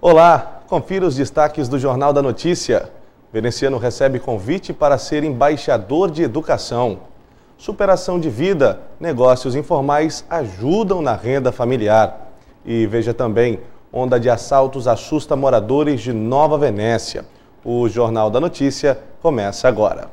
Olá, confira os destaques do Jornal da Notícia. Veneziano recebe convite para ser embaixador de educação. Superação de vida, negócios informais ajudam na renda familiar. E veja também, onda de assaltos assusta moradores de Nova Venécia. O Jornal da Notícia começa agora.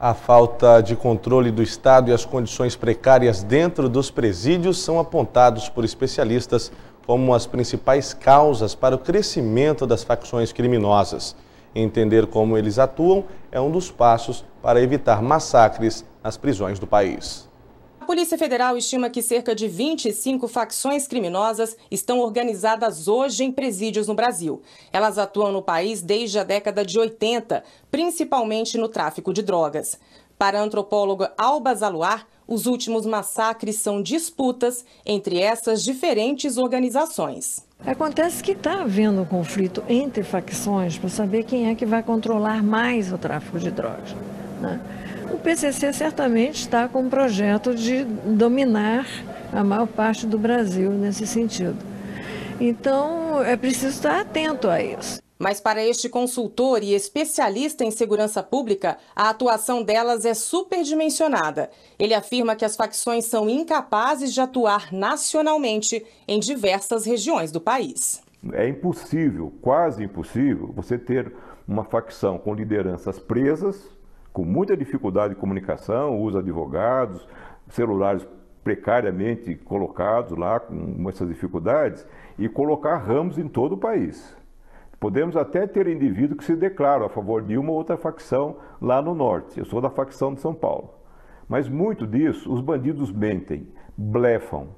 A falta de controle do Estado e as condições precárias dentro dos presídios são apontados por especialistas como as principais causas para o crescimento das facções criminosas. Entender como eles atuam é um dos passos para evitar massacres nas prisões do país. A Polícia Federal estima que cerca de 25 facções criminosas estão organizadas hoje em presídios no Brasil. Elas atuam no país desde a década de 80, principalmente no tráfico de drogas. Para a antropóloga Alba Zaluar, os últimos massacres são disputas entre essas diferentes organizações. Acontece que está havendo um conflito entre facções para saber quem é que vai controlar mais o tráfico de drogas, né? O PCC certamente está com um projeto de dominar a maior parte do Brasil nesse sentido. Então, é preciso estar atento a isso. Mas para este consultor e especialista em segurança pública, a atuação delas é superdimensionada. Ele afirma que as facções são incapazes de atuar nacionalmente em diversas regiões do país. É impossível, quase impossível, você ter uma facção com lideranças presas, com muita dificuldade de comunicação, usa advogados, celulares precariamente colocados lá com essas dificuldades e colocar ramos em todo o país. Podemos até ter indivíduos que se declaram a favor de uma ou outra facção lá no norte. Eu sou da facção de São Paulo. Mas muito disso, os bandidos mentem, blefam.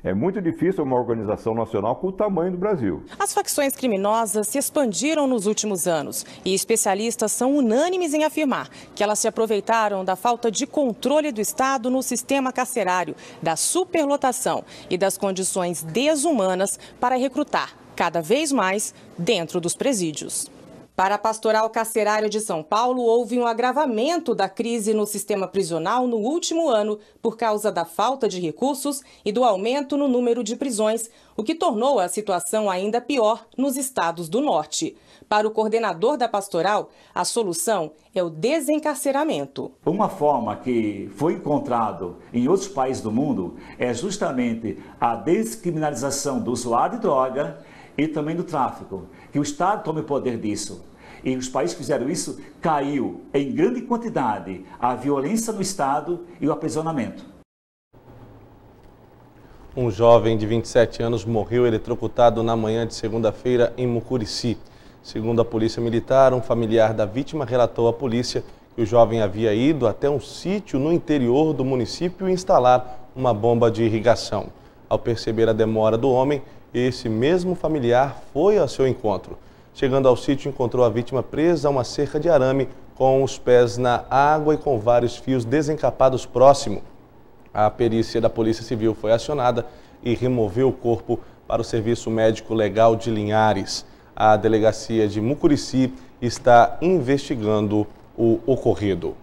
É muito difícil uma organização nacional com o tamanho do Brasil. As facções criminosas se expandiram nos últimos anos e especialistas são unânimes em afirmar que elas se aproveitaram da falta de controle do Estado no sistema carcerário, da superlotação e das condições desumanas para recrutar cada vez mais dentro dos presídios. Para a Pastoral Carcerária de São Paulo, houve um agravamento da crise no sistema prisional no último ano por causa da falta de recursos e do aumento no número de prisões, o que tornou a situação ainda pior nos estados do norte. Para o coordenador da pastoral, a solução é o desencarceramento. Uma forma que foi encontrado em outros países do mundo é justamente a descriminalização do usuário de droga e também do tráfico, que o Estado tome poder disso. E os países que fizeram isso, caiu em grande quantidade a violência no Estado e o aprisionamento. Um jovem de 27 anos morreu eletrocutado na manhã de segunda-feira em Mucurici. Segundo a Polícia Militar, um familiar da vítima relatou à polícia que o jovem havia ido até um sítio no interior do município instalar uma bomba de irrigação. Ao perceber a demora do homem, esse mesmo familiar foi ao seu encontro. Chegando ao sítio, encontrou a vítima presa a uma cerca de arame, com os pés na água e com vários fios desencapados próximo. A perícia da Polícia Civil foi acionada e removeu o corpo para o Serviço Médico Legal de Linhares. A delegacia de Mucurici está investigando o ocorrido.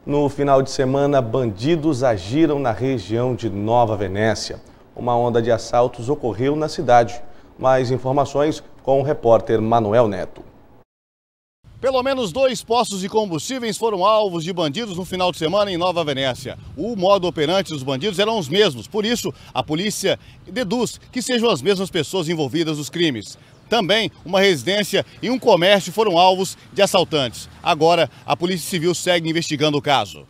No final de semana, bandidos agiram na região de Nova Venécia. Uma onda de assaltos ocorreu na cidade. Mais informações com o repórter Manuel Neto. Pelo menos 2 postos de combustíveis foram alvos de bandidos no final de semana em Nova Venécia. O modo operante dos bandidos eram os mesmos, por isso a polícia deduz que sejam as mesmas pessoas envolvidas nos crimes. Também uma residência e um comércio foram alvos de assaltantes. Agora a Polícia Civil segue investigando o caso.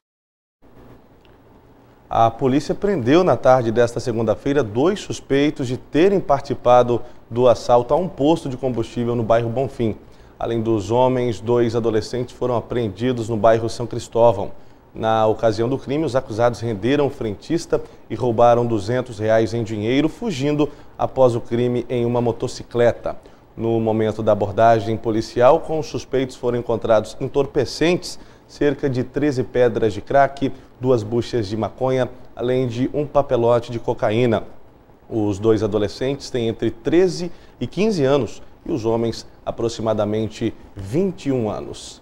A polícia prendeu na tarde desta segunda-feira 2 suspeitos de terem participado do assalto a um posto de combustível no bairro Bonfim. Além dos homens, 2 adolescentes foram apreendidos no bairro São Cristóvão. Na ocasião do crime, os acusados renderam o frentista e roubaram R$200 em dinheiro, fugindo após o crime em uma motocicleta. No momento da abordagem policial, com os suspeitos foram encontrados entorpecentes, cerca de 13 pedras de crack, 2 buchas de maconha, além de um papelote de cocaína. Os 2 adolescentes têm entre 13 e 15 anos e os homens aproximadamente 21 anos.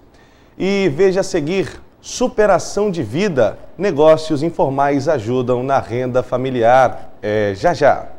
E veja a seguir, superação de vida, negócios informais ajudam na renda familiar. Já já.